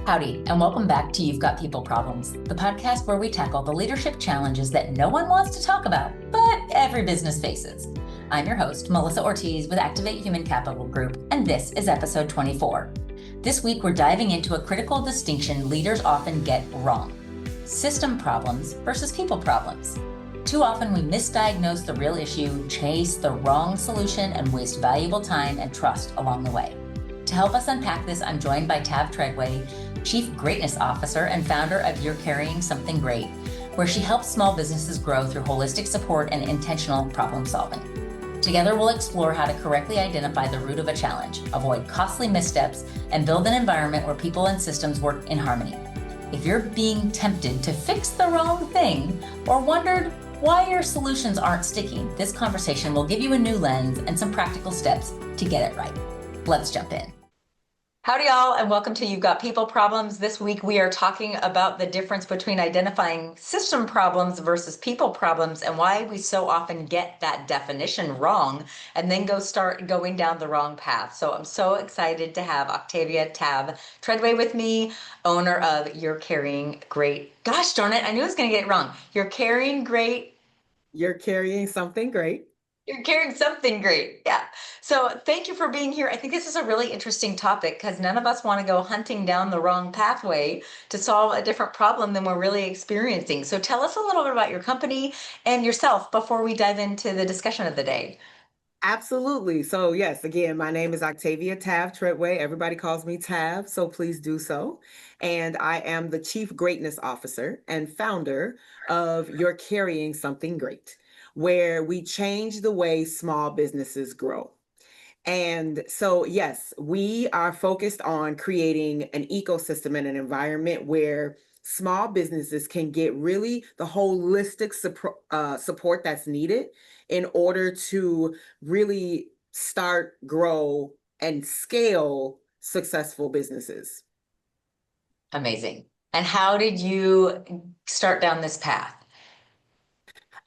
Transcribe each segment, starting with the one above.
Howdy, and welcome back to You've Got People Problems, the podcast where we tackle the leadership challenges that no one wants to talk about, but every business faces. I'm your host, Melissa Ortiz with Activate Human Capital Group, and this is episode 24. This week, we're diving into a critical distinction leaders often get wrong: system problems versus people problems. Too often, we misdiagnose the real issue, chase the wrong solution, and waste valuable time and trust along the way. To help us unpack this, I'm joined by Treadway, Chief Greatness Officer and founder of You're Carrying Something Great, where she helps small businesses grow through holistic support and intentional problem solving. Together, we'll explore how to correctly identify the root of a challenge, avoid costly missteps, and build an environment where people and systems work in harmony. If you're being tempted to fix the wrong thing or wondered why your solutions aren't sticking, this conversation will give you a new lens and some practical steps to get it right. Let's jump in. Howdy, y'all, and welcome to You've Got People Problems. This week, we are talking about the difference between identifying system problems versus people problems and why we so often get that definition wrong and then start going down the wrong path. So I'm so excited to have Octavia Treadway with me, owner of You're Carrying Great. Gosh darn it, I knew I was going to get it wrong. You're Carrying Something Great. You're carrying something great. Yeah. So thank you for being here. I think this is a really interesting topic because none of us want to go hunting down the wrong pathway to solve a different problem than we're really experiencing. So tell us a little bit about your company and yourself before we dive into the discussion of the day. Absolutely. So yes, again, my name is Octavia Treadway. Everybody calls me Tav, so please do so. And I am the Chief Greatness Officer and founder of You're Carrying Something Great, where we change the way small businesses grow. And so, yes, we are focused on creating an ecosystem and an environment where small businesses can get really the holistic support that's needed in order to really start, grow, and scale successful businesses. Amazing. And how did you start down this path?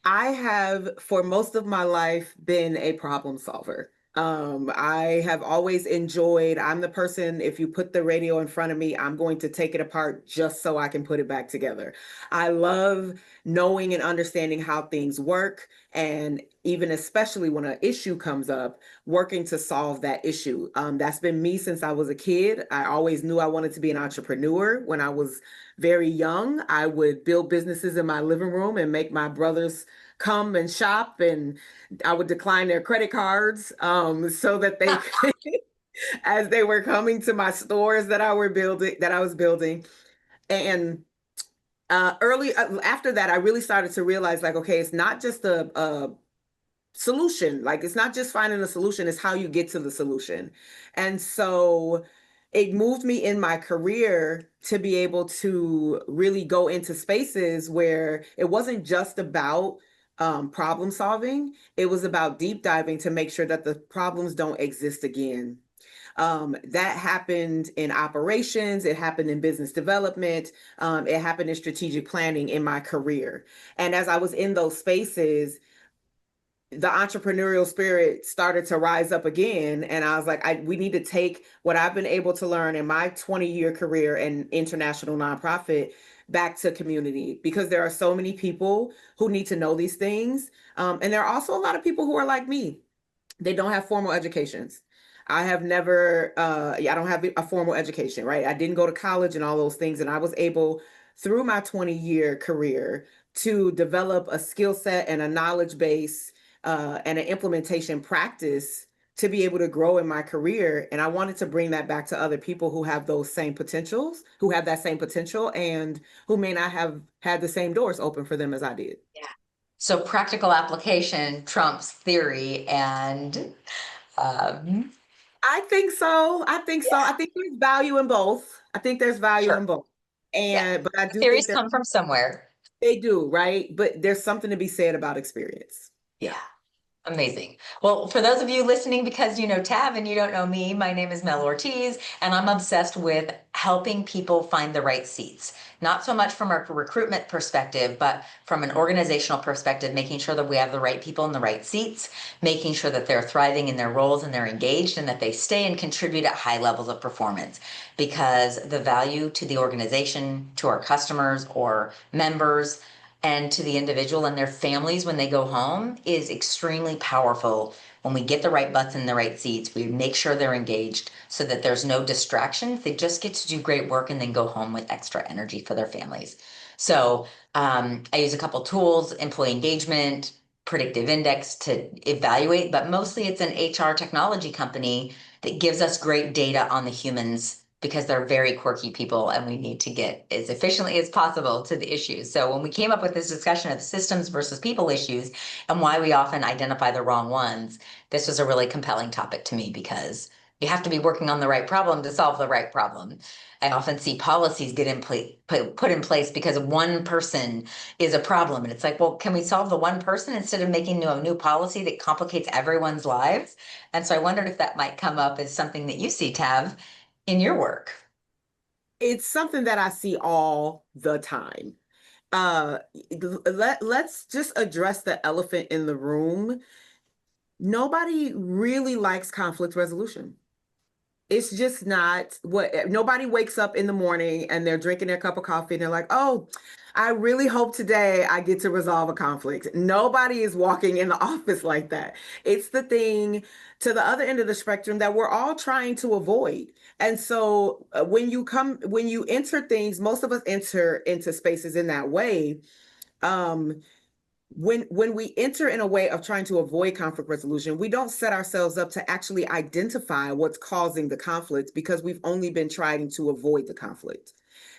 I have, for most of my life, been a problem solver. I have always enjoyed, I'm the person, if you put the radio in front of me, I'm going to take it apart just so I can put it back together. I love knowing and understanding how things work, and even especially when an issue comes up, working to solve that issue. That's been me since I was a kid. I always knew I wanted to be an entrepreneur. When I was very young, I would build businesses in my living room and make my brothers come and shop, and I would decline their credit cards so that they could, as they were coming to my stores that I was building. And early after that, I really started to realize, like, okay, it's not just a solution. Like, it's not just finding a solution, it's how you get to the solution. And so it moved me in my career to be able to really go into spaces where it wasn't just about problem solving. It was about deep diving to make sure that the problems don't exist again. That happened in operations, it happened in business development, it happened in strategic planning in my career. And as I was in those spaces, the entrepreneurial spirit started to rise up again. And I was like, we need to take what I've been able to learn in my 20-year career in international nonprofit back to community, because there are so many people who need to know these things. And there are also a lot of people who are like me. They don't have formal educations. I have never, I don't have a formal education, right? I didn't go to college and all those things. And I was able, through my 20-year career, to develop a skill set and a knowledge base and an implementation practice to be able to grow in my career. And I wanted to bring that back to other people who have those same potentials, who have that same potential, and who may not have had the same doors open for them as I did. Yeah. So practical application trumps theory, and I think so. I think there's value in both. Sure. And but I do theories think come from somewhere. they do, right? But there's something to be said about experience. Yeah. Amazing. Well, for those of you listening, because you know Tab and you don't know me, my name is Mel Ortiz, and I'm obsessed with helping people find the right seats. Not so much from a recruitment perspective, but from an organizational perspective, making sure that we have the right people in the right seats, making sure that they're thriving in their roles and they're engaged and that they stay and contribute at high levels of performance. Because the value to the organization, to our customers or members, and to the individual and their families when they go home is extremely powerful. When we get the right butts in the right seats, we make sure they're engaged so that there's no distractions. They just get to do great work and then go home with extra energy for their families. So I use a couple tools, employee engagement, predictive index to evaluate, but mostly it's an HR technology company that gives us great data on the humans because they're very quirky people and we need to get as efficiently as possible to the issues. So when we came up with this discussion of systems versus people issues and why we often identify the wrong ones, this was a really compelling topic to me because you have to be working on the right problem to solve the right problem. I often see policies get put in place because one person is a problem. And it's like, well, can we solve the one person instead of making a new policy that complicates everyone's lives? And so I wondered if that might come up as something that you see, Tav, in your work. It's something that I see all the time. Let's just address the elephant in the room. Nobody really likes conflict resolution. It's just not what nobody wakes up in the morning and they're drinking their cup of coffee and they're like, oh, I really hope today I get to resolve a conflict. Nobody is walking in the office like that. It's the thing to the other end of the spectrum that we're all trying to avoid. And so when you enter things, most of us enter into spaces in that way. When we enter in a way of trying to avoid conflict resolution, we don't set ourselves up to actually identify what's causing the conflict because we've only been trying to avoid the conflict.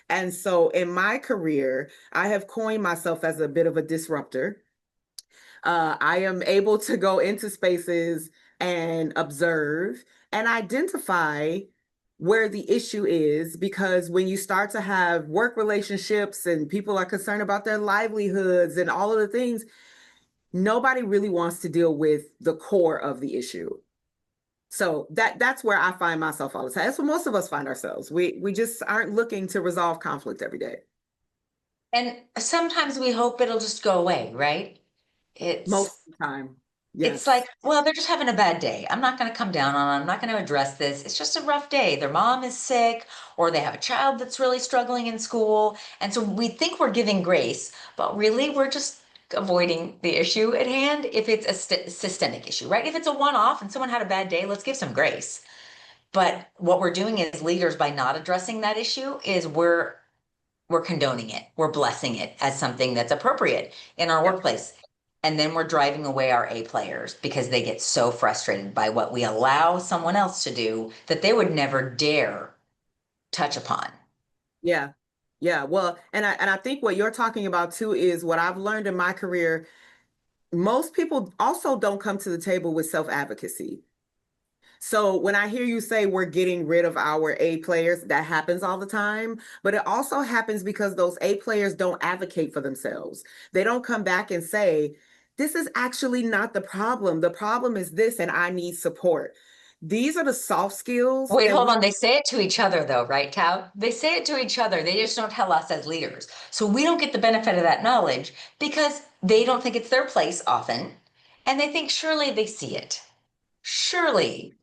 And so in my career, I have coined myself as a bit of a disruptor. I am able to go into spaces and observe and identify where the issue is, because when you start to have work relationships and people are concerned about their livelihoods and all of the things, nobody really wants to deal with the core of the issue. So that's where I find myself all the time. That's where most of us find ourselves. We just aren't looking to resolve conflict every day. And sometimes we hope it'll just go away, right? Most It's of the time. it's Yes. like, well, they're just having a bad day. I'm not going to come down on them. I'm not going to address this. It's just a rough day. Their mom is sick, or they have a child that's really struggling in school. And so we think we're giving grace, but really we're just avoiding the issue at hand if it's a systemic issue, right? If it's a one-off and someone had a bad day, let's give some grace. But what we're doing as leaders by not addressing that issue is we're condoning it. We're blessing it as something that's appropriate in our Yep. workplace. And then we're driving away our A players because they get so frustrated by what we allow someone else to do that they would never dare touch upon. Yeah. Yeah. Well, and I think what you're talking about too is what I've learned in my career. Most people also don't come to the table with self-advocacy. So when I hear you say we're getting rid of our A players, that happens all the time, but it also happens because those A players don't advocate for themselves. They don't come back and say, this is actually not the problem. The problem is this, and I need support. These are the soft skills, Wait, and hold we on. They say it to each other, though, right, Tao? They say it to each other. They just don't tell us as leaders. So we don't get the benefit of that knowledge because they don't think it's their place often. And they think surely they see it. Surely.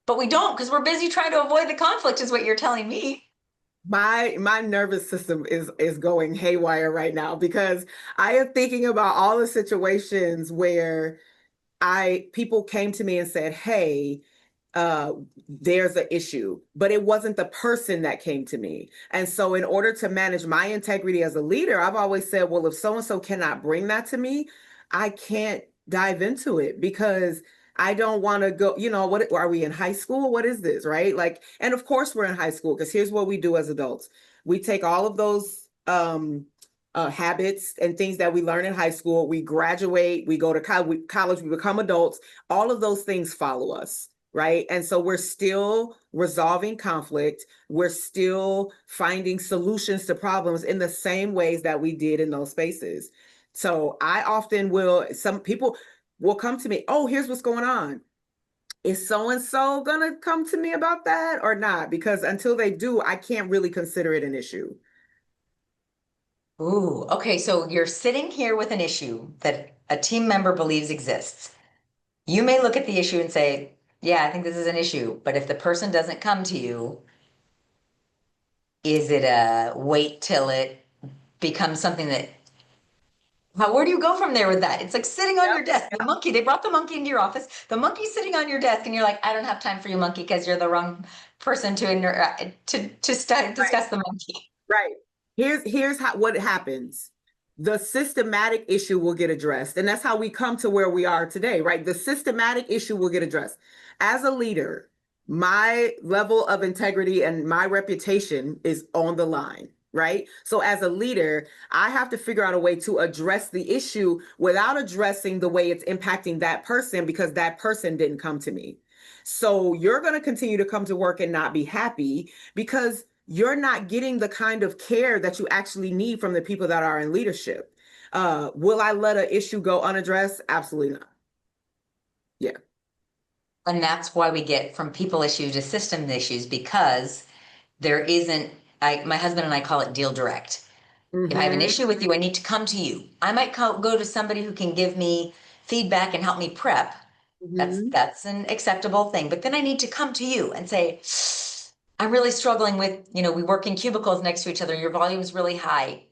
But we don't because we're busy trying to avoid the conflict, is what you're telling me. my nervous system is going haywire right now because I am thinking about all the situations where I people came to me and said, hey, uh, there's an issue, but it wasn't the person that came to me. And so in order to manage my integrity as a leader, I've always said, well, if so-and-so cannot bring that to me, I can't dive into it because I don't want to go, what are we in high school? What is this? Right. Like, and of course we're in high school because here's what we do as adults. We take all of those habits and things that we learn in high school. We graduate, we go to college, we become adults. All of those things follow us, right? And so we're still resolving conflict. We're still finding solutions to problems in the same ways that we did in those spaces. So I often will, some people, will come to me. Oh, here's what's going on. Is so-and-so gonna come to me about that or not? Because until they do, I can't really consider it an issue. Ooh, okay. So you're sitting here with an issue that a team member believes exists. You may look at the issue and say, yeah, I think this is an issue. But if the person doesn't come to you, is it a wait till it becomes something that, where do you go from there with that? It's like sitting on your desk. The monkey, they brought the monkey into your office. The monkey's sitting on your desk, and you're like, I don't have time for you, monkey, because you're the wrong person discuss the monkey. Right. Here's what happens. The systematic issue will get addressed. And that's how we come to where we are today, right? The systematic issue will get addressed. As a leader, my level of integrity and my reputation is on the line, right? So as a leader, I have to figure out a way to address the issue without addressing the way it's impacting that person because that person didn't come to me. So you're going to continue to come to work and not be happy because you're not getting the kind of care that you actually need from the people that are in leadership. Will I let an issue go unaddressed? Absolutely not. Yeah. And that's why we get from people issues to system issues, because there isn't, my husband and I call it deal direct. If I have an issue with you, I need to come to you. I might go to somebody who can give me feedback and help me prep. That's an acceptable thing. But then I need to come to you and say, I'm really struggling with, we work in cubicles next to each other. Your volume is really high.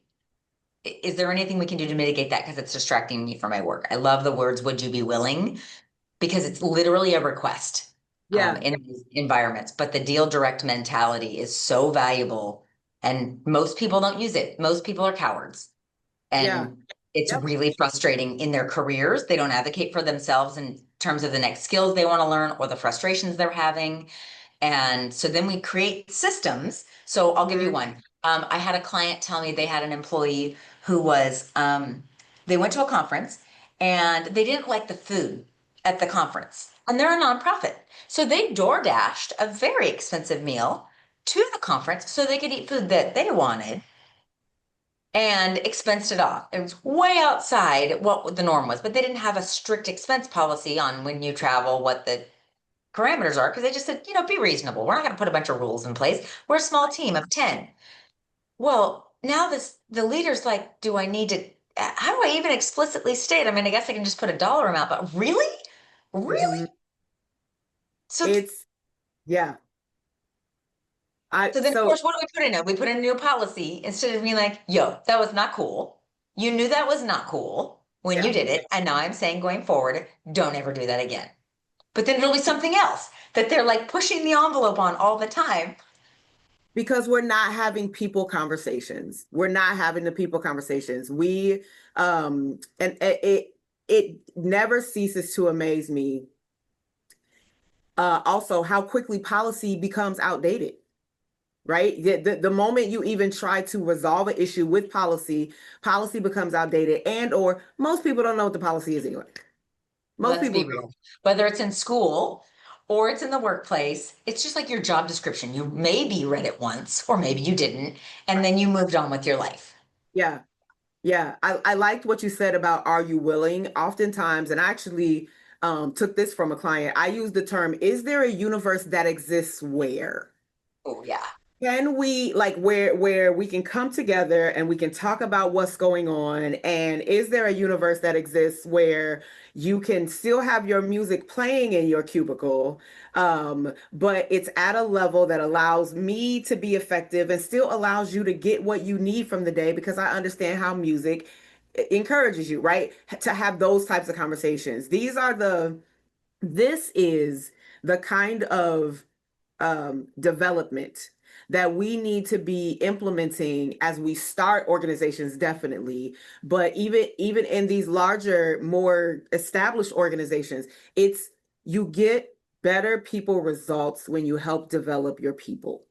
Is there anything we can do to mitigate that? Because it's distracting me from my work. I love the words, would you be willing? Because it's literally a request in these environments. But the deal direct mentality is so valuable. And most people don't use it. Most people are cowards. And it's really frustrating in their careers. They don't advocate for themselves in terms of the next skills they want to learn or the frustrations they're having. And so then we create systems. So I'll give you one. I had a client tell me they had an employee who was, they went to a conference and they didn't like the food at the conference. And they're a nonprofit. So they door dashed a very expensive meal to the conference so they could eat food that they wanted and expensed it off. It was way outside what the norm was, but they didn't have a strict expense policy on when you travel, what the parameters are, because they just said, be reasonable. We're not going to put a bunch of rules in place. We're a small team of 10. Well, now the leader's like, do I need to, how do I even explicitly state? I mean, I guess I can just put a dollar amount, but really? So it's, So then, of course, what do we put in it? We put in a new policy instead of being like, yo, that was not cool. You knew that was not cool when you did it. And now I'm saying going forward, don't ever do that again. But then it'll be something else that they're like pushing the envelope on all the time. Because we're not having people conversations. We're not having the people conversations. We, and it never ceases to amaze me. Also, how quickly policy becomes outdated. Right? The moment you even try to resolve an issue with policy becomes outdated, and or most people don't know what the policy is anyway. Let's be real. Whether it's in school or it's in the workplace, it's just like your job description. You maybe read it once, or maybe you didn't, and then you moved on with your life. Yeah. I liked what you said about are you willing? Oftentimes, and I actually took this from a client, I use the term, is there a universe that exists where? Oh, yeah. Can we where we can come together and we can talk about what's going on? And is there a universe that exists where you can still have your music playing in your cubicle, but it's at a level that allows me to be effective and still allows you to get what you need from the day, because I understand how music encourages you, right? To have those types of conversations. This is the kind of development that we need to be implementing as we start organizations, definitely. But even in these larger, more established organizations, you get better people results when you help develop your people.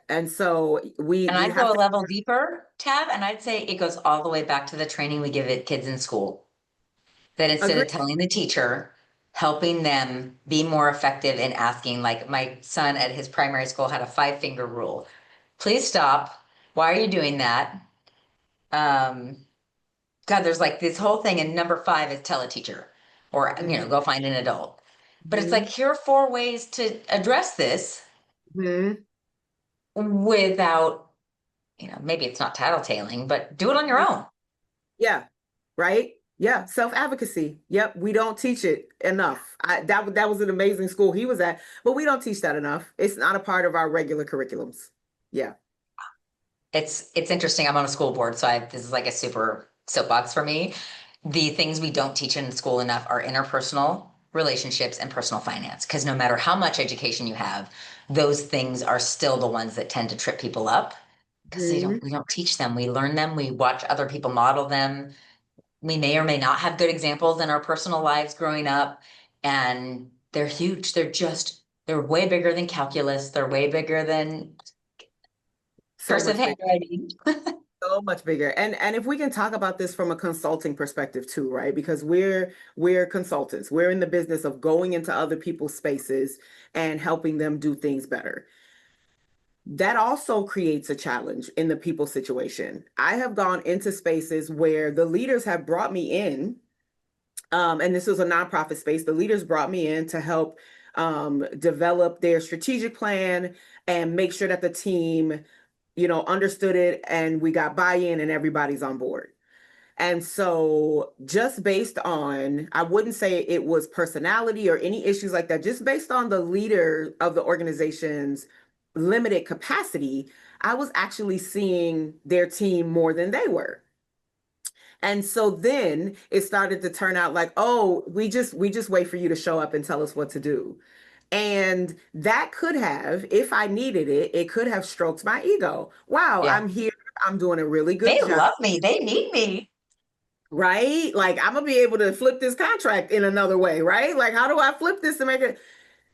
And so I'd go a level deeper, Tab, and I'd say it goes all the way back to the training we give it kids in school. That instead of telling the teacher, helping them be more effective in asking, like my son at his primary school had a 5-finger rule. Please stop. Why are you doing that? God, there's like this whole thing, and number 5 is tell a teacher. or, go find an adult. But it's like, Mhm. here are 4 ways to address this Mhm. without, maybe it's not tattletaling, but do it on your own. Yeah. Right? Yeah, self-advocacy. Yep, we don't teach it enough. That was an amazing school he was at, but we don't teach that enough. It's not a part of our regular curriculums. Yeah. It's interesting. I'm on a school board, so this is like a super soapbox for me. The things we don't teach in school enough are interpersonal relationships and personal finance. Because no matter how much education you have, those things are still the ones that tend to trip people up because Mhm. we don't teach them. We learn them. We watch other people model them. We may or may not have good examples in our personal lives growing up, and they're huge. They're way bigger than calculus. They're way bigger than So cursive much bigger. handwriting. So much bigger. And if we can talk about this from a consulting perspective too, right? Because we're consultants. We're in the business of going into other people's spaces and helping them do things better. That also creates a challenge in the people situation. I have gone into spaces where the leaders have brought me in, and this was a nonprofit space. The leaders brought me in to help develop their strategic plan and make sure that the team, understood it and we got buy-in and everybody's on board. And so, just based on, I wouldn't say it was personality or any issues like that, just based on the leader of the organization's limited capacity, I was actually seeing their team more than they were. And so then it started to turn out like, oh, we just wait for you to show up and tell us what to do. And that could have, if I needed it, it could have stroked my ego. Wow, Yeah. I'm here. I'm doing a really They good job. love me. They need me. Right? Like I'm gonna be able to flip this contract in another way, right? Like how do I flip this to make it?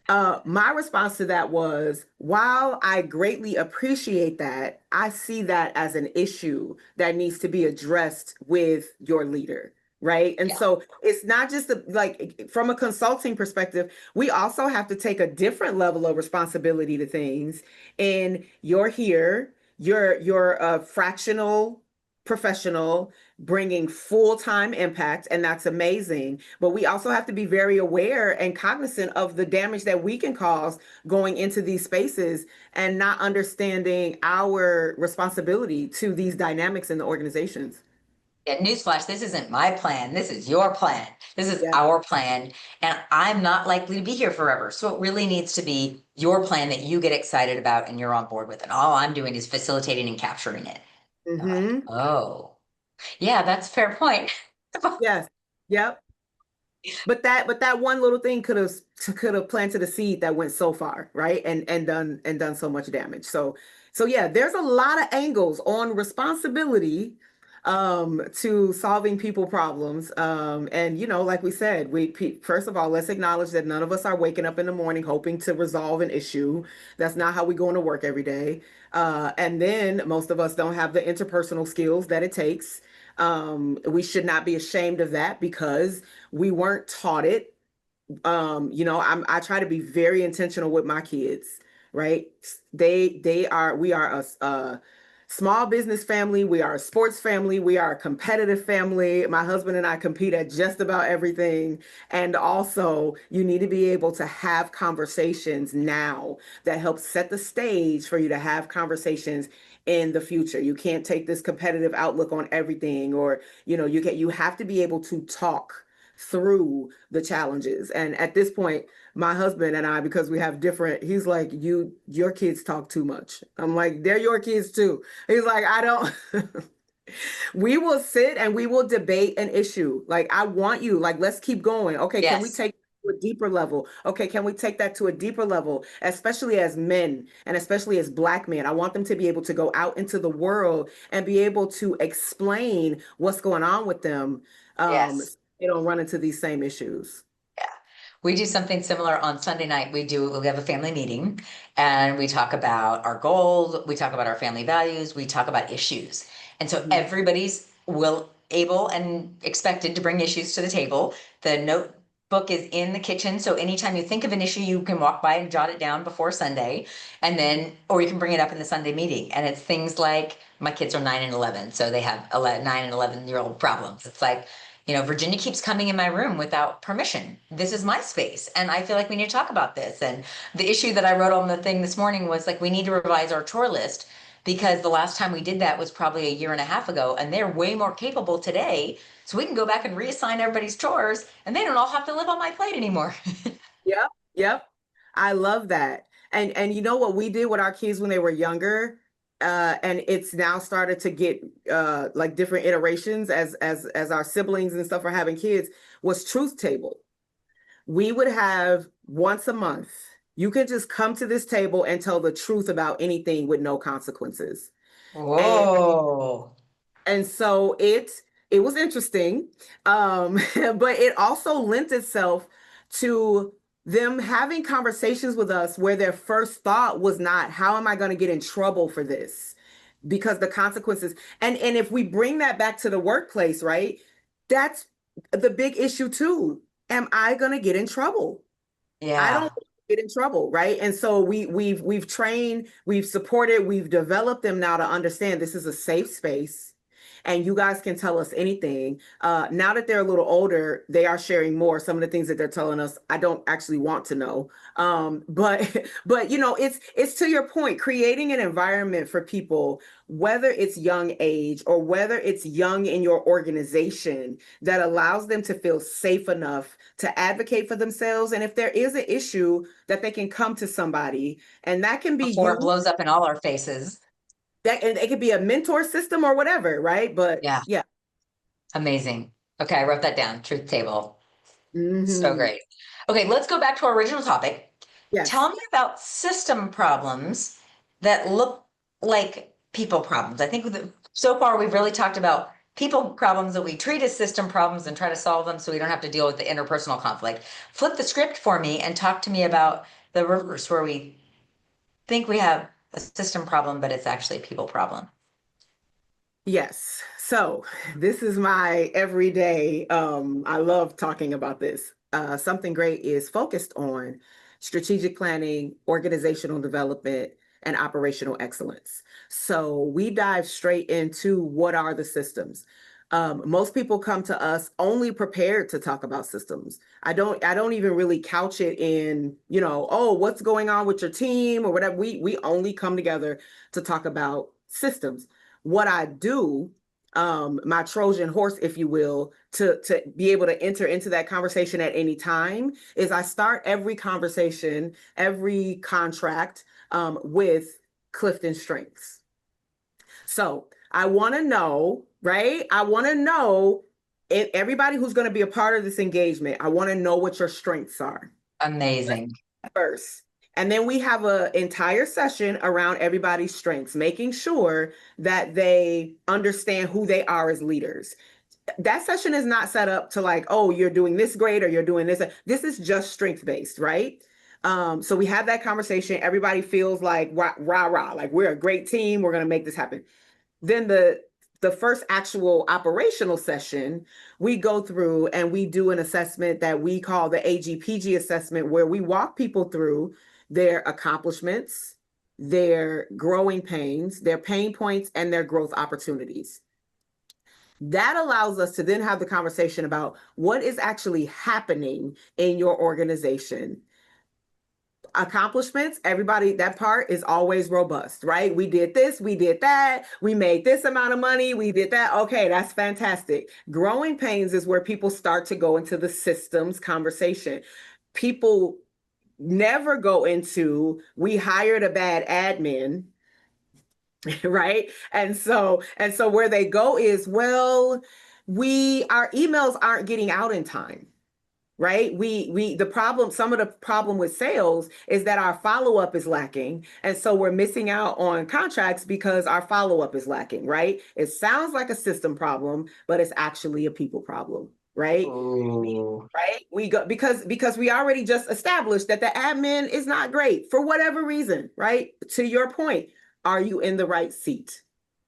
My response to that was, while I greatly appreciate that, I see that as an issue that needs to be addressed with your leader, right? And Yeah. so it's not just like from a consulting perspective, we also have to take a different level of responsibility to things. And you're here, you're a fractional professional bringing full-time impact, and that's amazing, but we also have to be very aware and cognizant of the damage that we can cause going into these spaces and not understanding our responsibility to these dynamics in the organizations. Yeah, newsflash, this isn't my plan. This is your plan. This is Yeah. our plan. And I'm not likely to be here forever. So it really needs to be your plan that you get excited about and you're on board with. And all I'm doing is facilitating and capturing it. I'm like, Mm-hmm. oh, yeah, that's a fair point. Yes. Yep. But that one little thing could have planted a seed that went so far, right? And done so much damage. So yeah, there's a lot of angles on responsibility to solving people problems. And like we said, first of all, let's acknowledge that none of us are waking up in the morning hoping to resolve an issue. That's not how we go into work every day. And then most of us don't have the interpersonal skills that it takes. We should not be ashamed of that because we weren't taught it. I try to be very intentional with my kids, right? We are a small business family, we are a sports family, we are a competitive family. My husband and I compete at just about everything. And also, you need to be able to have conversations now that help set the stage for you to have conversations in the future. You can't take this competitive outlook on everything, or you have to be able to talk through the challenges. And at this point, my husband and I, because we have different, he's like, your kids talk too much. I'm like, they're your kids too. He's like, I don't. We will sit and we will debate an issue. Like, I want you, like, let's keep going. Okay, can we Yes. take to a deeper level? Okay, can we take that to a deeper level, especially as men and especially as Black men? I want them to be able to go out into the world and be able to explain what's going on with them. Yes. So they don't run into these same issues. Yeah. We do something similar on Sunday night. We have a family meeting and we talk about our goals, we talk about our family values, we talk about issues. And so Mhm. everybody's able and expected to bring issues to the table. The notebook is in the kitchen. So anytime you think of an issue, you can walk by and jot it down before Sunday. And then, or you can bring it up in the Sunday meeting. And it's things like my kids are 9 and 11. So they have 9 and 11-year-old problems. It's like, Virginia keeps coming in my room without permission. This is my space. And I feel like we need to talk about this. And the issue that I wrote on the thing this morning was like, we need to revise our chore list because the last time we did that was probably a year and a half ago. And they're way more capable today. So we can go back and reassign everybody's chores and they don't all have to live on my plate anymore. Yep, yep. I love that. And you know what we did with our kids when they were younger? And it's now started to get like different iterations as our siblings and stuff are having kids, was truth table. We would have once a month, you can just come to this table and tell the truth about anything with no consequences. And Whoa. and so it was interesting, but it also lent itself to them having conversations with us where their first thought was not, how am I going to get in trouble for this? Because the consequences, and if we bring that back to the workplace, right? That's the big issue too. Am I going to get in trouble? I don't Yeah. want to get in trouble, right? And so we've trained, we've supported, we've developed them now to understand this is a safe space and you guys can tell us anything. Now that they're a little older, they are sharing more. Some of the things that they're telling us, I don't actually want to know. But but it's to your point, creating an environment for people, whether it's young age or whether it's young in your organization, that allows them to feel safe enough to advocate for themselves. And if there is an issue, that they can come to somebody, and that can be Before it you. blows up in all our faces. That, and it could be a mentor system or whatever, right? But Yeah. yeah. Amazing. Okay, I wrote that down. Truth table. So Hmm. great. Okay, let's go back to our original topic. Yes. Tell me about system problems that look like people problems. I think so far we've really talked about people problems that we treat as system problems and try to solve them so we don't have to deal with the interpersonal conflict. Flip the script for me and talk to me about the reverse where we think we have a system problem, but it's actually a people problem. Yes. So this is my everyday. I love talking about this. Something great is focused on strategic planning, organizational development, and operational excellence. So we dive straight into what are the systems. Most people come to us only prepared to talk about systems. I don't even really couch it in, oh, what's going on with your team or whatever. We only come together to talk about systems. What I do, my Trojan horse, if you will, to be able to enter into that conversation at any time, is I start every conversation, every contract, with CliftonStrengths. So I want to know, right? I want to know everybody who's going to be a part of this engagement. I want to know what your strengths are Amazing. first. And then we have an entire session around everybody's strengths, making sure that they understand who they are as leaders. That session is not set up to like, oh, you're doing this great or you're doing this. This is just strength based, right? So we have that conversation. Everybody feels like rah, rah, rah, like we're a great team. We're going to make this happen. Then the first actual operational session, we go through and we do an assessment that we call the AGPG assessment, where we walk people through their accomplishments, their growing pains, their pain points, and their growth opportunities. That allows us to then have the conversation about what is actually happening in your organization. Accomplishments, everybody, that part is always robust, right? We did this, we did that, we made this amount of money, we did that. Okay, that's fantastic. Growing pains is where people start to go into the systems conversation. People never go into, we hired a bad admin, right? And so where they go is, well, our emails aren't getting out in time, right? Some of the problem with sales is that our follow-up is lacking. And so we're missing out on contracts because our follow-up is lacking, right? It sounds like a system problem, but it's actually a people problem, right? Ooh. Right? We go because we already just established that the admin is not great for whatever reason, right? To your point, are you in the right seat?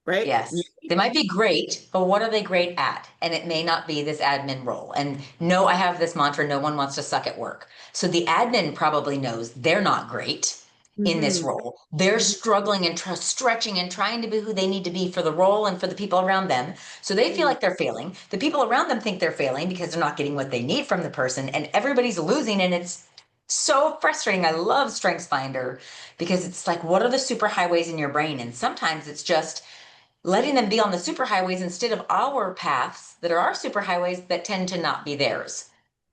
Right? Yes, they might be great, but what are they great at? And it may not be this admin role. And no, I have this mantra, no one wants to suck at work. So the admin probably knows they're not great. in this Mhm. role. They're Mhm. struggling and stretching and trying to be who they need to be for the role and for the people around them. So they feel Mhm. like they're failing. The people around them think they're failing because they're not getting what they need from the person, and everybody's losing. And it's so frustrating. I love Strengths Finder because it's like, what are the super highways in your brain? And sometimes it's just letting them be on the super highways instead of our paths that are our super highways that tend to not be theirs.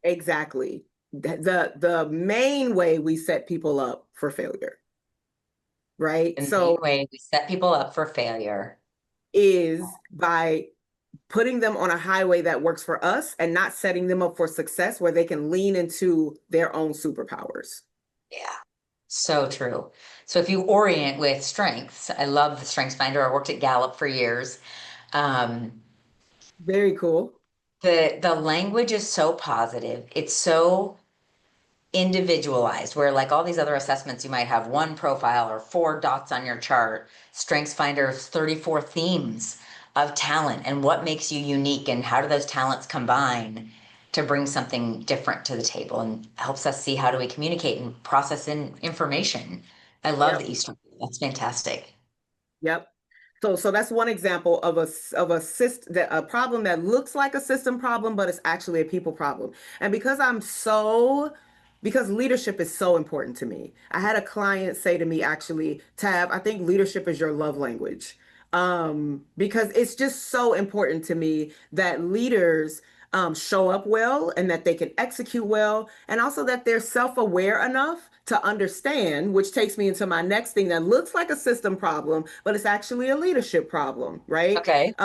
Exactly. The main way we set people up for failure, right? And the main So way we set people up for failure. is by putting them on a highway that works for us and not setting them up for success where they can lean into their own superpowers. Yeah, so true. So if you orient with strengths, I love the Strengths Finder. I worked at Gallup for years. Um, Very cool. the language is so positive. It's so individualized, where like all these other assessments, you might have one profile or four dots on your chart. Strengths Finder has 34 themes of talent and what makes you unique and how do those talents combine to bring something different to the table, and helps us see how do we communicate and process in information. I love Yep. that you started. That's fantastic. Yep. So that's one example of a system, that a problem that looks like a system problem, but it's actually a people problem. And because leadership is so important to me. I had a client say to me, actually, Tab, I think leadership is your love language. Because it's just so important to me that leaders show up well and that they can execute well, and also that they're self-aware enough to understand, which takes me into my next thing that looks like a system problem, but it's actually a leadership problem, right? Okay.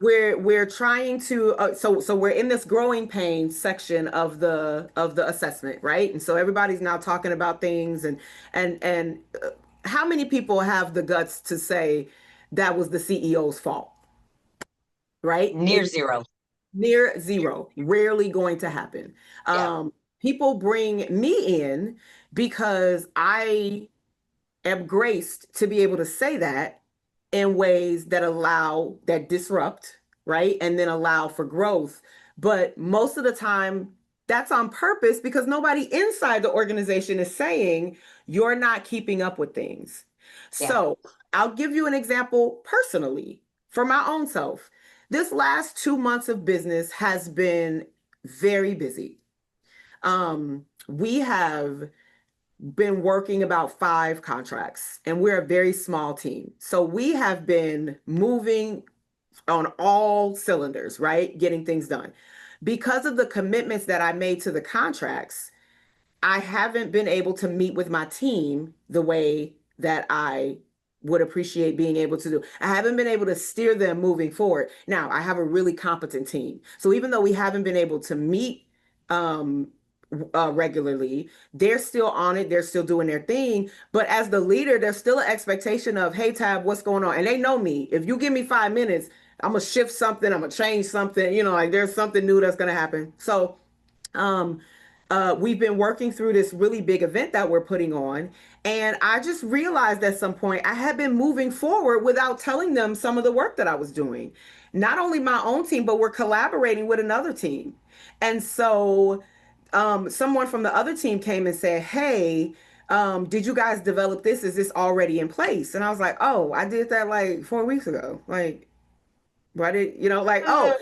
We're trying to so we're in this growing pains section of the assessment, right? And so everybody's now talking about things, and how many people have the guts to say that was the CEO's fault, right? Near zero. Near zero, rarely going to happen. Yeah. People bring me in because I am graced to be able to say that in ways that disrupt, right? And then allow for growth. But most of the time, that's on purpose because nobody inside the organization is saying you're not keeping up with things. Yeah. So I'll give you an example personally for my own self. This last 2 months of business has been very busy. We have been working about 5 contracts and we're a very small team. So we have been moving on all cylinders, right? Getting things done. Because of the commitments that I made to the contracts, I haven't been able to meet with my team the way that I would appreciate being able to do. I haven't been able to steer them moving forward. Now, I have a really competent team. So even though we haven't been able to meet um, regularly, they're still on it. They're still doing their thing. But as the leader, there's still an expectation of, hey, Tab, what's going on? And they know me. If you give me 5 minutes, I'm going to shift something. I'm going to change something. Like there's something new that's going to happen. So, um, we've been working through this really big event that we're putting on. And I just realized at some point I had been moving forward without telling them some of the work that I was doing. Not only my own team, but we're collaborating with another team. And so someone from the other team came and said, hey, did you guys develop this? Is this already in place? And I was like, oh, I did that like 4 weeks ago. Like, why did, like, oh,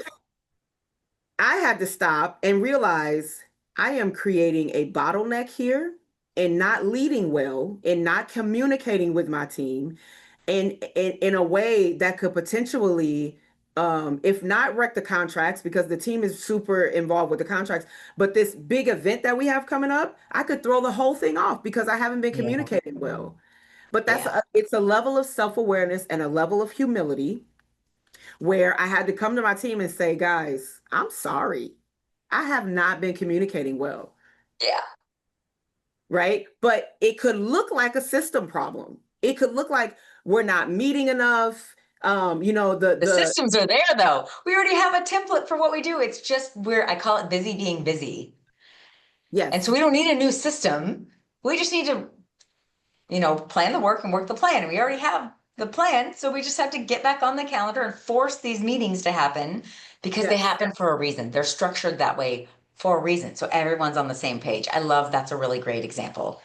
I had to stop and realize I am creating a bottleneck here and not leading well and not communicating with my team and in a way that could potentially if not wreck the contracts because the team is super involved with the contracts, but this big event that we have coming up, I could throw the whole thing off because I haven't been Yeah. communicating well. But Yeah. it's a level of self-awareness and a level of humility where I had to come to my team and say, guys, I'm sorry. I have not been communicating well, Yeah. right? But it could look like a system problem. It could look like we're not meeting enough. The systems are there though. We already have a template for what we do. It's just I call it busy being busy. And so yes, we don't need a new system. We just need to, plan the work and work the plan. And we already have the plan. So we just have to get back on the calendar and force these meetings to happen because they yes. happen for a reason. They're structured that way for a reason. So everyone's on the same page. I love that's a really great example.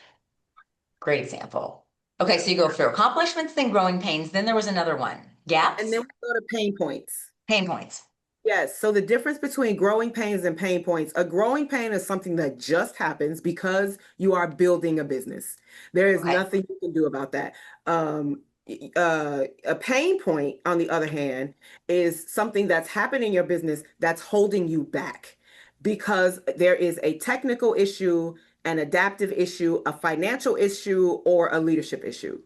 Great example. Okay, so you go through accomplishments, then growing pains, then there was another one. And then Gaps, we go to pain points. pain points. Yes. So the difference between growing pains and pain points, a growing pain is something that just happens because you are building a business. There is Okay. nothing you can do about that. A pain point, on the other hand, is something that's happening in your business that's holding you back because there is a technical issue, an adaptive issue, a financial issue, or a leadership issue.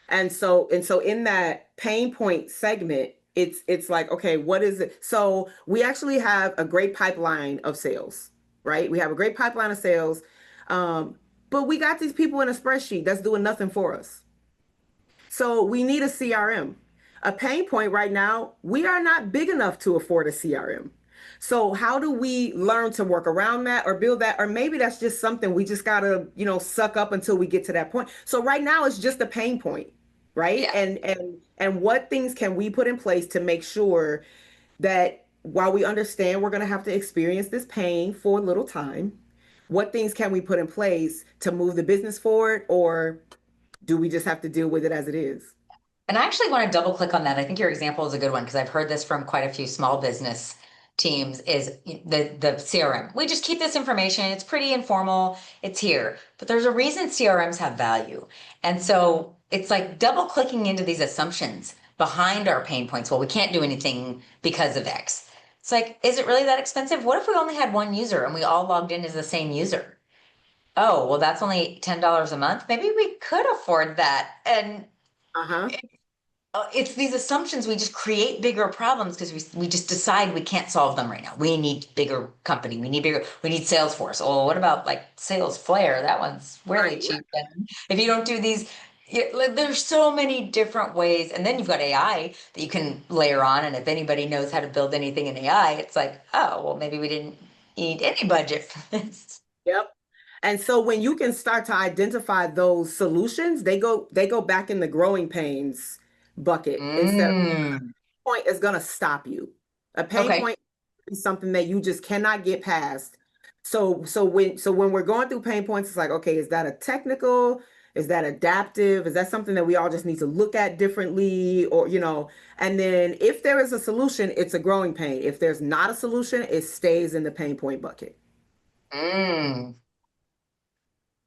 And so in that pain point segment, it's like, okay, what is it? So we actually have a great pipeline of sales, right? We have a great pipeline of sales. Um, but we got these people in a spreadsheet that's doing nothing for us. So we need a CRM. A pain point right now, we are not big enough to afford a CRM. So how do we learn to work around that or build that? Or maybe that's just something we just gotta, suck up until we get to that point. So right now it's just a pain point, right? Yeah. And what things can we put in place to make sure that while we understand we're gonna have to experience this pain for a little time, what things can we put in place to move the business forward, or do we just have to deal with it as it is? And I actually want to double click on that. I think your example is a good one because I've heard this from quite a few small business teams is the CRM. We just keep this information. It's pretty informal. It's here. But there's a reason CRMs have value. And so it's like double clicking into these assumptions behind our pain points. Well, we can't do anything because of X. It's like, is it really that expensive? What if we only had one user and we all logged in as the same user? Oh, well, that's only $10 a month. Maybe we could afford that. And Uh-huh. it's these assumptions. We just create bigger problems because we just decide we can't solve them right now. We need bigger company. We need Salesforce. Oh, what about like Sales Flare? That one's really Right. cheap. And if you don't do these, there's so many different ways. And then you've got AI that you can layer on. And if anybody knows how to build anything in AI, it's like, oh, well, maybe we didn't need any budget for this. Yep. And so when you can start to identify those solutions, they go back in the growing pains bucket instead of Mm, point is going to stop you. A pain okay. point is something that you just cannot get past. So when we're going through pain points, it's like, okay, is that a technical? Is that adaptive? Is that something that we all just need to look at differently? And then if there is a solution, it's a growing pain. If there's not a solution, it stays in the pain point bucket. Mm.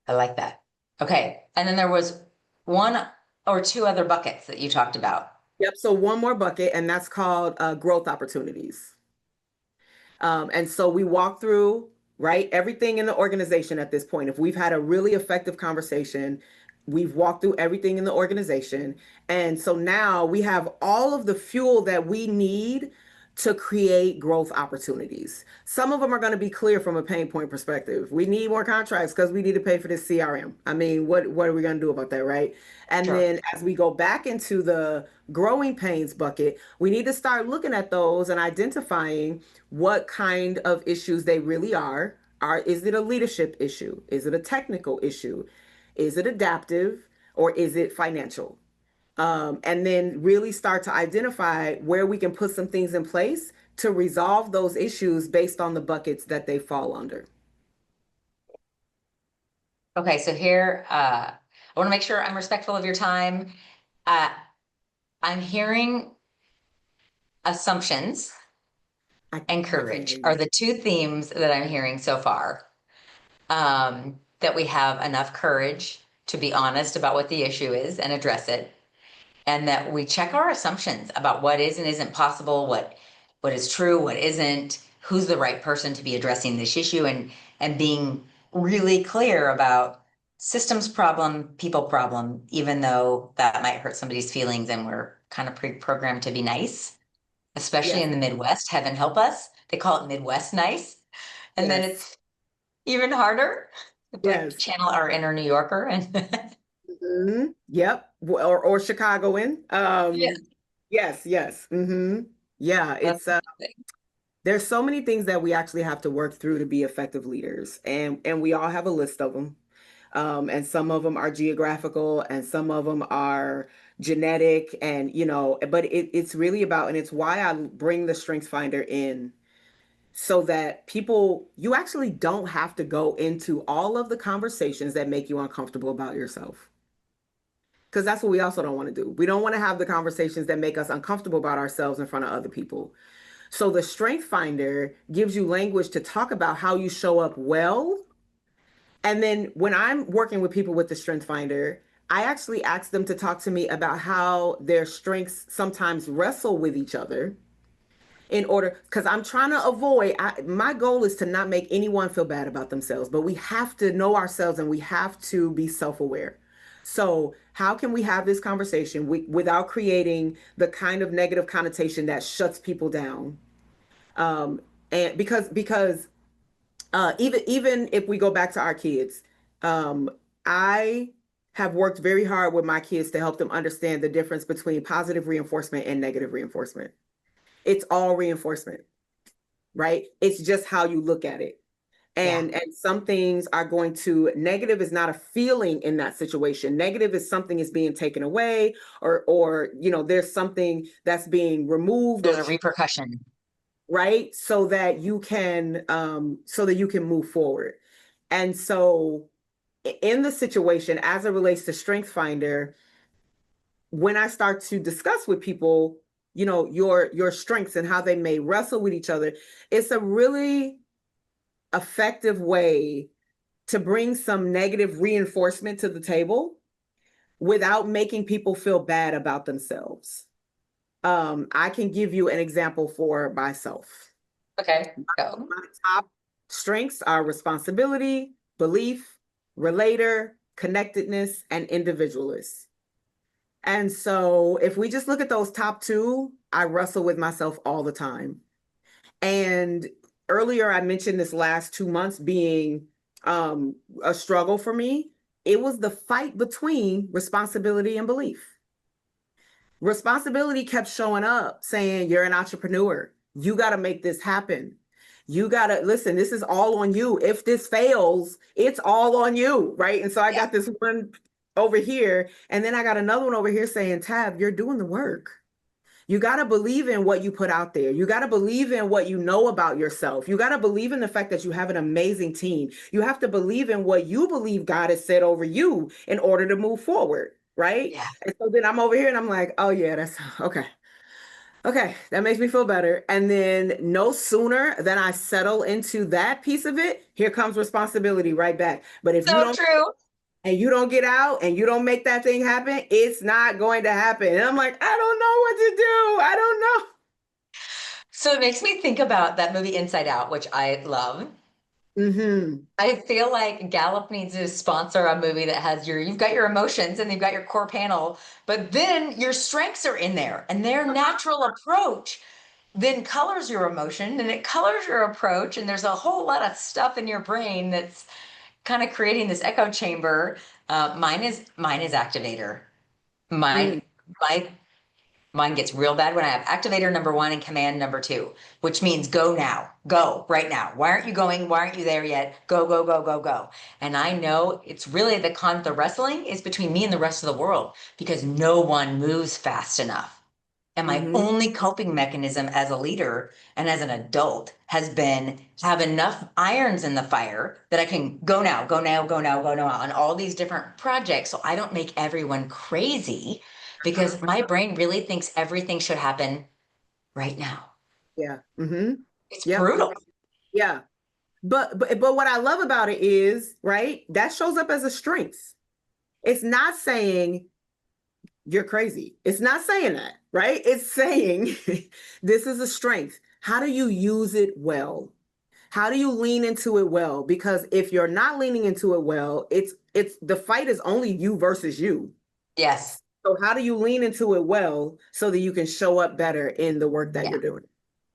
I like that. Okay. And then there was one or two other buckets that you talked about. Yep. So one more bucket, and that's called growth opportunities. And so we walk through, right, everything in the organization at this point. If we've had a really effective conversation, we've walked through everything in the organization. And so now we have all of the fuel that we need to create growth opportunities. Some of them are going to be clear from a pain point perspective. We need more contracts because we need to pay for this CRM. I mean, what are we going to do about that, right? And Sure. then as we go back into the growing pains bucket, we need to start looking at those and identifying what kind of issues they really are. Is it a leadership issue? Is it a technical issue? Is it adaptive or is it financial? And then really start to identify where we can put some things in place to resolve those issues based on the buckets that they fall under. Okay. So here, I want to make sure I'm respectful of your time. Uh, I'm hearing assumptions and I can courage hear are you. the two themes that I'm hearing so far. That we have enough courage to be honest about what the issue is and address it, and that we check our assumptions about what is and isn't possible, what is true, what isn't, who's the right person to be addressing this issue, and being really clear about systems problem, people problem, even though that might hurt somebody's feelings and we're kind of pre-programmed to be nice, especially Yes, in the Midwest. Heaven help us. They call it Midwest nice. And then yes, it's even harder to yes. channel our inner New Yorker and Yep. Or Chicagoan. yeah, Yes, yes. Yeah, that's it's there's so many things that we actually have to work through to be effective leaders, and we all have a list of them. And some of them are geographical, and some of them are genetic, and but it's really about, and it's why I bring the Strengths Finder in, so that you actually don't have to go into all of the conversations that make you uncomfortable about yourself. Because that's what we also don't want to do. We don't want to have the conversations that make us uncomfortable about ourselves in front of other people. So the Strength Finder gives you language to talk about how you show up well. And then when I'm working with people with the Strength Finder, I actually ask them to talk to me about how their strengths sometimes wrestle with each other in order, because I'm trying to avoid, my goal is to not make anyone feel bad about themselves, but we have to know ourselves and we have to be self-aware. So how can we have this conversation without creating the kind of negative connotation that shuts people down? And because even if we go back to our kids, I have worked very hard with my kids to help them understand the difference between positive reinforcement and negative reinforcement. It's all reinforcement, right? It's just how you look at it. And some things are going to, negative is not a feeling in that situation. Negative is something is being taken away, or there's something that's being removed. There's a repercussion. Right? So that you can move forward. And so in the situation, as it relates to Strength Finder, when I start to discuss with people, your strengths and how they may wrestle with each other, it's a really effective way to bring some negative reinforcement to the table without making people feel bad about themselves. I can give you an example for myself. Okay, go. My top strengths are responsibility, belief, relator, connectedness, and individualist. And so if we just look at those top two, I wrestle with myself all the time. And earlier I mentioned this last 2 months being a struggle for me. It was the fight between responsibility and belief. Responsibility kept showing up saying, you're an entrepreneur. You got to make this happen. You got to listen, this is all on you. If this fails, it's all on you. Right. And so I got this one over here. And then I got another one over here saying, Tab, you're doing the work. You got to believe in what you put out there. You got to believe in what you know about yourself. You got to believe in the fact that you have an amazing team. You have to believe in what you believe God has said over you in order to move forward. Right. Yeah. And so then I'm over here and I'm like, oh yeah, that's okay. Okay, that makes me feel better. And then no sooner than I settle into that piece of it, here comes responsibility right back. But if you don't true. And you don't get out and you don't make that thing happen, it's not going to happen. And I'm like, I don't know what to do. I don't know. So it makes me think about that movie Inside Out, which I love. Mm-hmm. I feel like Gallup needs to sponsor a movie that has you've got your emotions and you've got your core panel, but then your strengths are in there and their natural approach then colors your emotion and it colors your approach. And there's a whole lot of stuff in your brain that's kind of creating this echo chamber. Mine is activator. Mine, my Mine gets real bad when I have activator number 1 and command number 2, which means go now, go right now. Why aren't you going? Why aren't you there yet? Go, go, go, go, go. And I know it's really the wrestling is between me and the rest of the world because no one moves fast enough. And my only coping mechanism as a leader and as an adult has been have enough irons in the fire that I can go now, go now, go now, go now on all these different projects. So I don't make everyone crazy because my brain really thinks everything should happen right now. Yeah. Mm-hmm. It's brutal. Yeah. But what I love about it is, right, that shows up as a strength. It's not saying you're crazy. It's not saying that, right? It's saying this is a strength. How do you use it well? How do you lean into it well? Because if you're not leaning into it well, it's the fight is only you versus you. Yes. So how do you lean into it well so that you can show up better in the work that you're doing?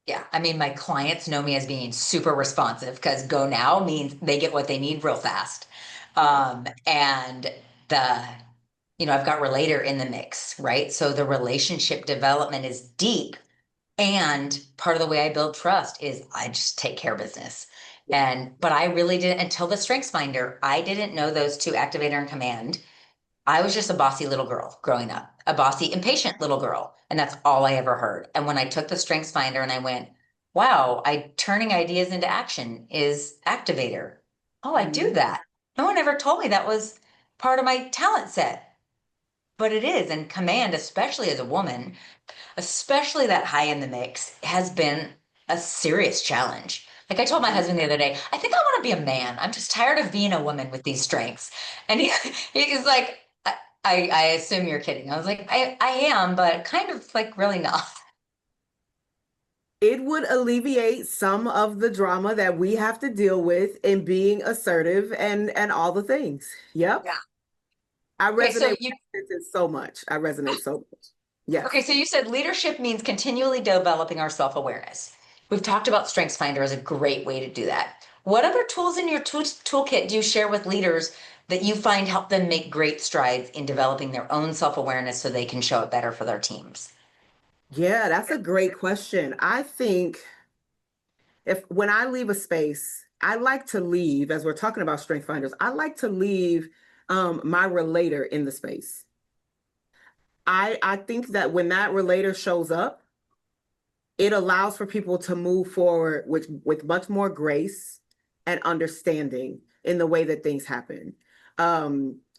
Yeah. I mean, my clients know me as being super responsive because go now means they get what they need real fast. And I've got relator in the mix, right? So the relationship development is deep. And part of the way I build trust is I just take care of business. But I really didn't until the Strengths Finder, I didn't know those two, activator and command. I was just a bossy little girl growing up, a bossy, impatient little girl. And that's all I ever heard. And when I took the Strengths Finder and I went, wow, I turning ideas into action is activator. Oh, I do Mhm. that. No one ever told me that was part of my talent set, but it is. And command, especially as a woman, especially that high in the mix, has been a serious challenge. Like I told my husband the other day, I think I want to be a man. I'm just tired of being a woman with these strengths. And he's like, I assume you're kidding. I was like, I am, but kind of like really not. It would alleviate some of the drama that we have to deal with in being assertive and all the things. Yep. Yeah. I Okay, resonate so with you that sentence so much. I resonate so much. okay, Yes. so you said leadership means continually developing our self-awareness. We've talked about StrengthsFinder as a great way to do that. What other tools in your toolkit do you share with leaders that you find help them make great strides in developing their own self-awareness so they can show it better for their teams? Yeah, that's a great question. I think if when I leave a space, I like to leave, as we're talking about strength finders, I like to leave my relator in the space. I think that when that relator shows up, it allows for people to move forward with much more grace and understanding in the way that things happen.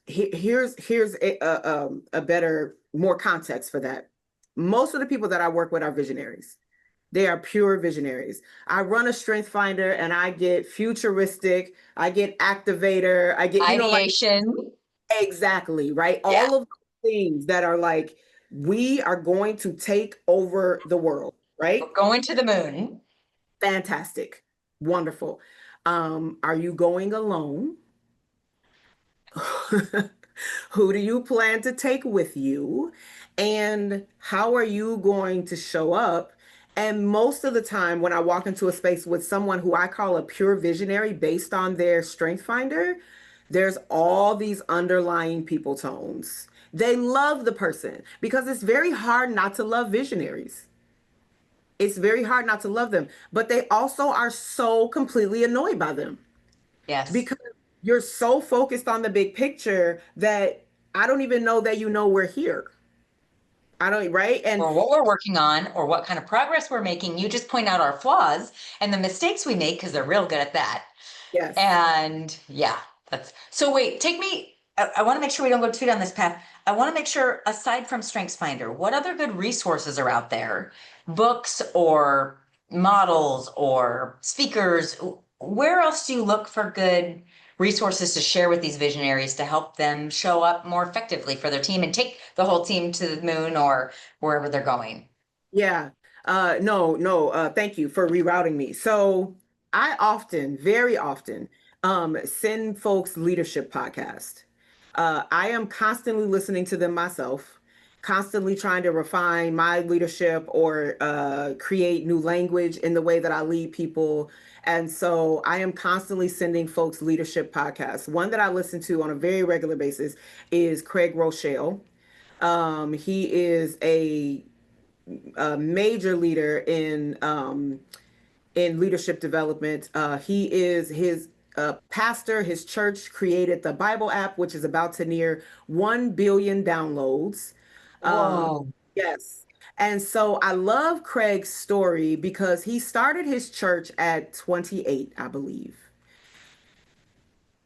Here's a better, more context for that. Most of the people that I work with are visionaries. They are pure visionaries. I run a strength finder and I get futuristic, I get activator, I get, like Ideation. exactly, right? Yeah. All of the things that are like, we are going to take over the world, We're right? going to the moon. Fantastic. Wonderful. Are you going alone? Who do you plan to take with you? And how are you going to show up? And most of the time, when I walk into a space with someone who I call a pure visionary based on their strength finder, there's all these underlying people tones. They love the person because it's very hard not to love visionaries. It's very hard not to love them, but they also are so completely annoyed by them Yes. because you're so focused on the big picture that I don't even know that you know we're here. I don't, right? And Or what we're working on, or what kind of progress we're making. You just point out our flaws and the mistakes we make because they're real good at that. yes, And yeah, that's so. Wait, take me. I want to make sure we don't go too down this path. I want to make sure, aside from StrengthsFinder, what other good resources are out there? Books or models or speakers? Where else do you look for good resources to share with these visionaries to help them show up more effectively for their team and take the whole team to the moon or wherever they're going? yeah. No, thank you for rerouting me. So I often, very often, send folks leadership podcast. I am constantly listening to them myself, constantly trying to refine my leadership or create new language in the way that I lead people. And so I am constantly sending folks leadership podcasts. One that I listen to on a very regular basis is Craig Rochelle. He is a major leader in leadership development. He is his pastor. His church created the Bible app, which is about to near 1 billion downloads. Um, Whoa. yes. And so I love Craig's story because he started his church at 28, I believe.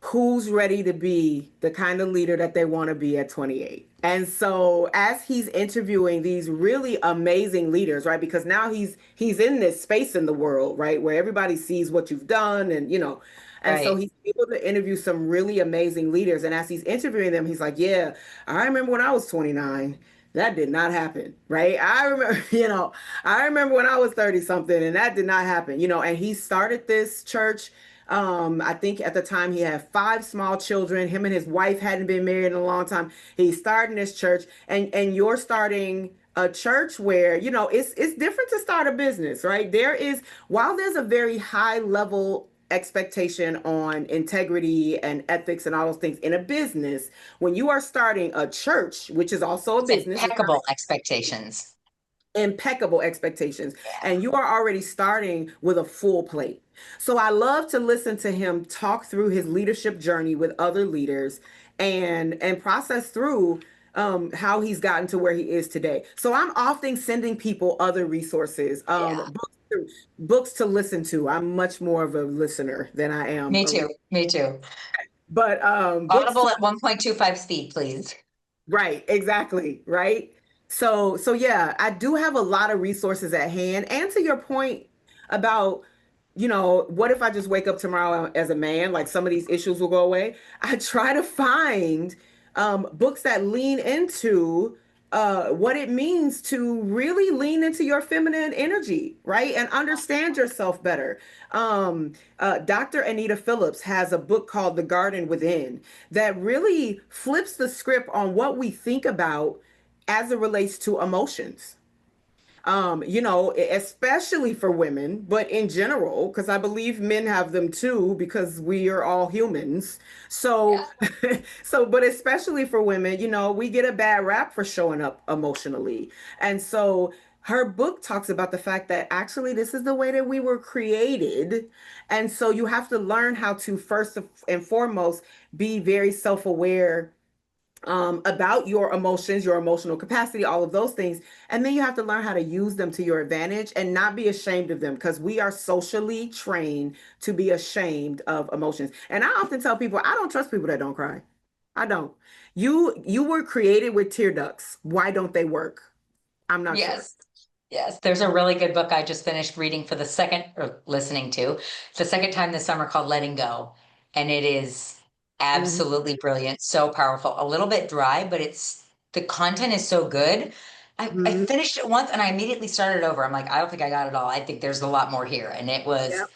Who's ready to be the kind of leader that they want to be at 28? And so as he's interviewing these really amazing leaders, right? Because now he's in this space in the world, right, where everybody sees what you've done and so Right. he's able to interview some really amazing leaders. And as he's interviewing them, he's like, yeah, I remember when I was 29. That did not happen, right? I remember, I remember when I was 30 something and that did not happen, and he started this church. I think at the time he had 5 small children. Him and his wife hadn't been married in a long time. He's starting this church, and you're starting a church where it's different to start a business, right? While there's a very high level expectation on integrity and ethics and all those things in a business, when you are starting a church, which is also a It's business, it's not impeccable expectations. impeccable expectations, and you are already starting with a full plate. So I love to listen to him talk through his leadership journey with other leaders and process through how he's gotten to where he is today. So I'm often sending people other resources, Yeah. books books to listen to. I'm much more of a listener than I am Me a too. reader. Me too. But books Audible to at 1.25 speed, please. right, exactly, right? So yeah, I do have a lot of resources at hand. And to your point about, what if I just wake up tomorrow as a man, like some of these issues will go away? I try to find books that lean into what it means to really lean into your feminine energy, right? And understand yourself better. Dr. Anita Phillips has a book called The Garden Within that really flips the script on what we think about as it relates to emotions. Especially for women, but in general, because I believe men have them too, because we are all humans. So, Yeah. but especially for women, we get a bad rap for showing up emotionally. And so her book talks about the fact that actually this is the way that we were created. And so you have to learn how to first and foremost be very self-aware about your emotions, your emotional capacity, all of those things. And then you have to learn how to use them to your advantage and not be ashamed of them because we are socially trained to be ashamed of emotions. And I often tell people, I don't trust people that don't cry. I don't. You were created with tear ducts. Why don't they work? I'm not sure. Yes. Yes. There's a really good book I just finished reading for the second or listening to the second time this summer called Letting Go. And it is Mhm. absolutely brilliant, so powerful, a little bit dry, but the content is so good. I Mhm. finished it once and I immediately started over. I'm like, I don't think I got it all. I think there's a lot more here. And it was Yep.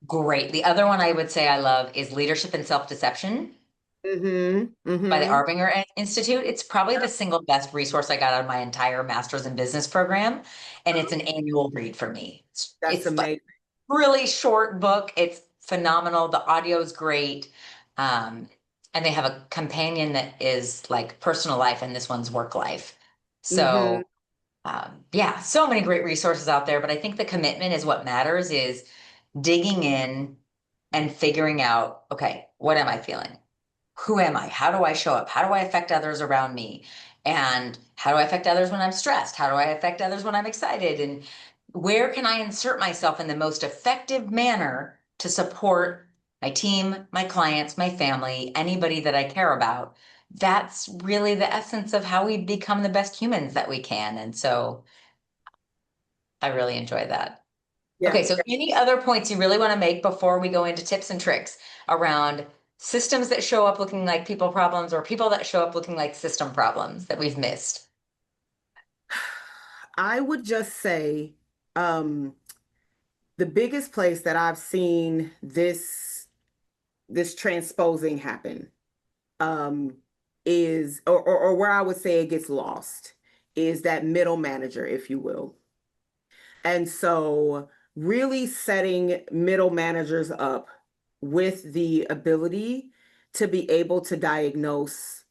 great. The other one I would say I love is Leadership and Self-Deception Mhm. by the Mhm. Arbinger Institute. It's probably the Yep. single best resource I got out of my entire master's in business program. And it's an annual read for me. That's It's like amazing. really short book. It's phenomenal. The audio is great. Um, and they have a companion that is like personal life, and this one's work life. Mhm. So yeah, so many great resources out there. But I think the commitment is what matters is digging in and figuring out, okay, what am I feeling? Who am I? How do I show up? How do I affect others around me? And how do I affect others when I'm stressed? How do I affect others when I'm excited? And where can I insert myself in the most effective manner to support my team, my clients, my family, anybody that I care about? That's really the essence of how we become the best humans that we can. And so I really enjoy that. Yeah. Okay, so any other points you really want to make before we go into tips and tricks around systems that show up looking like people problems or people that show up looking like system problems that we've missed? I would just say um the biggest place that I've seen this transposing happen um, is, or where I would say it gets lost, is that middle manager, if you will. And so, really setting middle managers up with the ability to be able to diagnose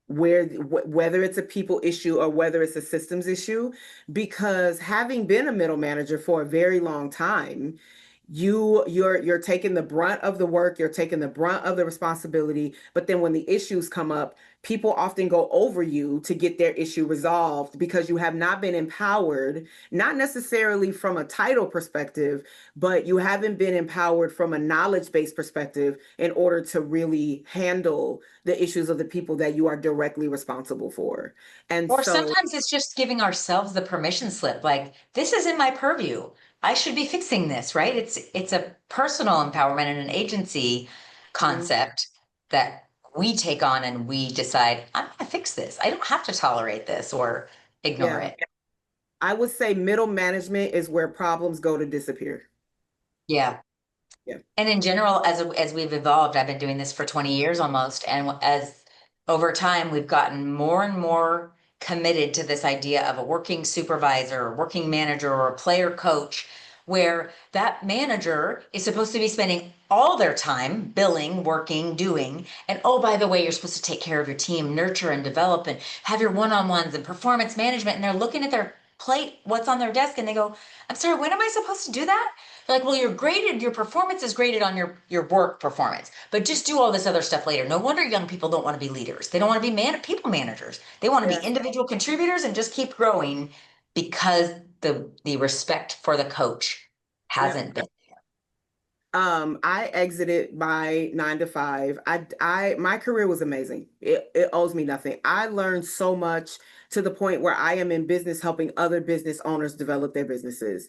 whether it's a people issue or whether it's a systems issue, because having been a middle manager for a very long time, you're taking the brunt of the work, you're taking the brunt of the responsibility, but then when the issues come up, people often go over you to get their issue resolved because you have not been empowered, not necessarily from a title perspective, but you haven't been empowered from a knowledge-based perspective in order to really handle the issues of the people that you are directly responsible for. And Or so, sometimes it's just giving ourselves the permission slip, like this is in my purview. I should be fixing this, right? It's a personal empowerment and an agency mhm, concept that we take on and we decide, I'm gonna fix this. I don't have to tolerate this or ignore yeah, it. I would say middle management is where problems go to disappear. Yeah. Yeah. And in general, as we've evolved, I've been doing this for 20 years almost, and as over time we've gotten more and more committed to this idea of a working supervisor, or working manager, or a player coach, where that manager is supposed to be spending all their time billing, working, doing, and oh, by the way, you're supposed to take care of your team, nurture and develop, and have your one-on-ones and performance management, and they're looking at their plate, what's on their desk, and they go, I'm sorry, when am I supposed to do that? They're like, well, your performance is graded on your work performance, but just do all this other stuff later. No wonder young people don't want to be leaders. They don't want to be people managers. They want to Yeah. be individual contributors and just keep growing because the respect for the coach. hasn't been. I exited my 9 to 5. My career was amazing. It owes me nothing. I learned so much to the point where I am in business helping other business owners develop their businesses.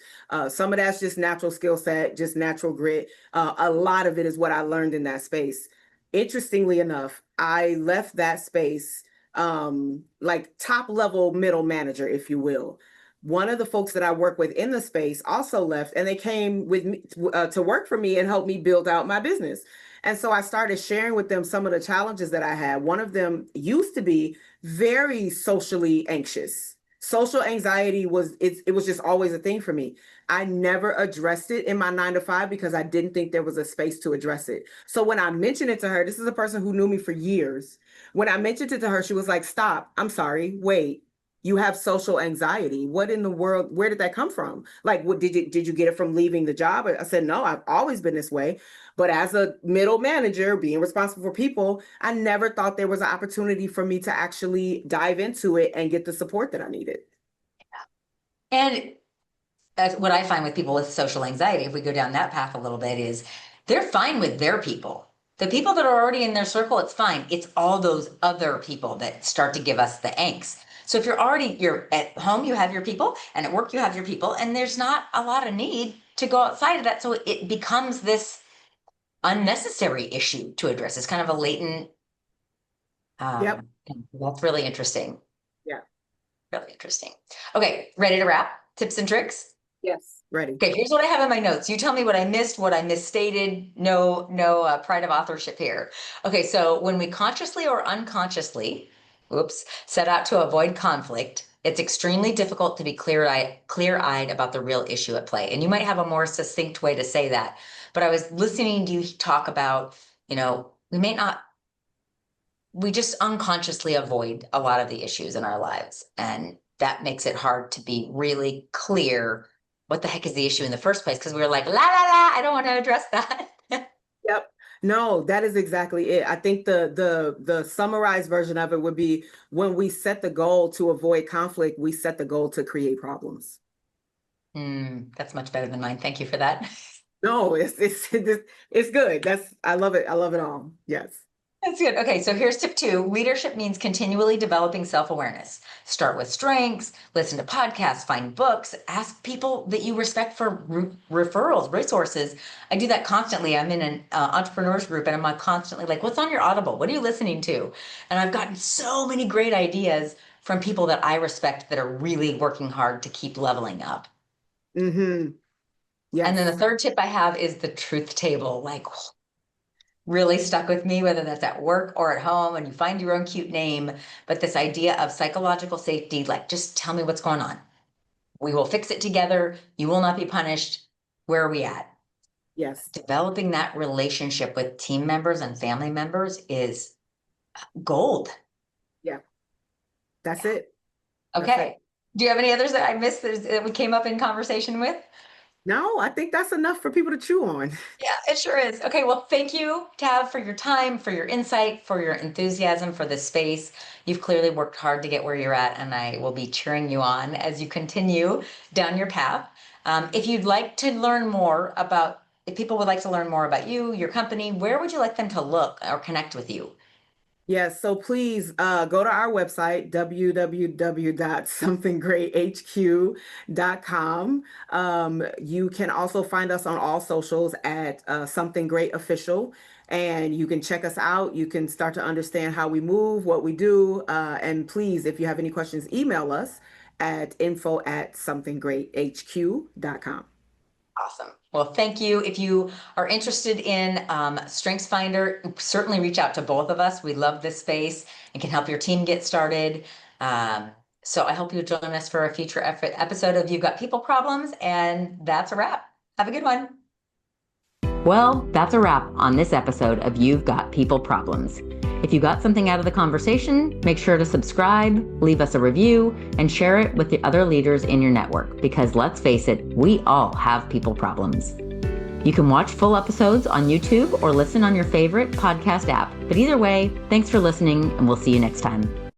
Some of that's just natural skill set, just natural grit. A lot of it is what I learned in that space. Interestingly enough, I left that space like top level middle manager, if you will. One of the folks that I work with in the space also left, and they came with me to work for me and help me build out my business. And so I started sharing with them some of the challenges that I had. One of them used to be very socially anxious. Social anxiety it was just always a thing for me. I never addressed it in my 9 to 5 because I didn't think there was a space to address it. So when I mentioned it to her, this is a person who knew me for years. When I mentioned it to her, she was like, "Stop, I'm sorry, wait. You have social anxiety. What in the world? Where did that come from? Like, what did you get it from leaving the job?" I said, "No, I've always been this way. But as a middle manager, being responsible for people, I never thought there was an opportunity for me to actually dive into it and get the support that I needed." And that's what I find with people with social anxiety, if we go down that path a little bit, is they're fine with their people. The people that are already in their circle, it's fine. It's all those other people that start to give us the angst. So if you're at home, you have your people, and at work, you have your people, and there's not a lot of need to go outside of that. So it becomes this unnecessary issue to address. It's kind of a latent. Yep. That's really interesting. Yeah. Really interesting. Okay, ready to wrap? Tips and tricks? Yes. Ready. Okay, here's what I have in my notes. You tell me what I missed, what I misstated. No pride of authorship here. Okay, so when we consciously or unconsciously, set out to avoid conflict, it's extremely difficult to be clear-eyed about the real issue at play. And you might have a more succinct way to say that. But I was listening to you talk about, we just unconsciously avoid a lot of the issues in our lives. And that makes it hard to be really clear what the heck is the issue in the first place, because we were like, la, la, la, I don't want to address that. Yep. No, that is exactly it. I think the summarized version of it would be, when we set the goal to avoid conflict, we set the goal to create problems. That's much better than mine. Thank you for that. No, it's good. I love it. I love it all. Yes. That's good. Okay, so here's tip 2. Leadership means continually developing self-awareness. Start with strengths, listen to podcasts, find books, ask people that you respect for referrals, resources. I do that constantly. I'm in an entrepreneurs group, and I'm constantly like, what's on your Audible? What are you listening to? And I've gotten so many great ideas from people that I respect that are really working hard to keep leveling up. Mm-hmm. Yes. And then the third tip I have is the truth table. Like, really stuck with me, whether that's at work or at home, and you find your own cute name. But this idea of psychological safety, like, just tell me what's going on. We will fix it together. You will not be punished. Where are we at? Yes. Developing that relationship with team members and family members is gold. Yeah. That's it. Okay. That's it. Do you have any others that I missed that we came up in conversation with? No, I think that's enough for people to chew on. Yeah, it sure is. Okay, well, thank you, Tav, for your time, for your insight, for your enthusiasm for this space. You've clearly worked hard to get where you're at, and I will be cheering you on as you continue down your path. If people would like to learn more about you, your company, where would you like them to look or connect with you? Yes, so please go to our website, www.somethinggreathq.com. You can also find us on all socials at Something Great Official, and you can check us out. You can start to understand how we move, what we do, and please, if you have any questions, email us at info@somethinggreathq.com. Awesome. Well, thank you. If you are interested in StrengthsFinder, certainly reach out to both of us. We love this space and can help your team get started. So I hope you'll join us for a future episode of You've Got People Problems. And that's a wrap. Have a good one. Well, that's a wrap on this episode of You've Got People Problems. If you got something out of the conversation, make sure to subscribe, leave us a review, and share it with the other leaders in your network, because let's face it, we all have people problems. You can watch full episodes on YouTube or listen on your favorite podcast app. But either way, thanks for listening, and we'll see you next time.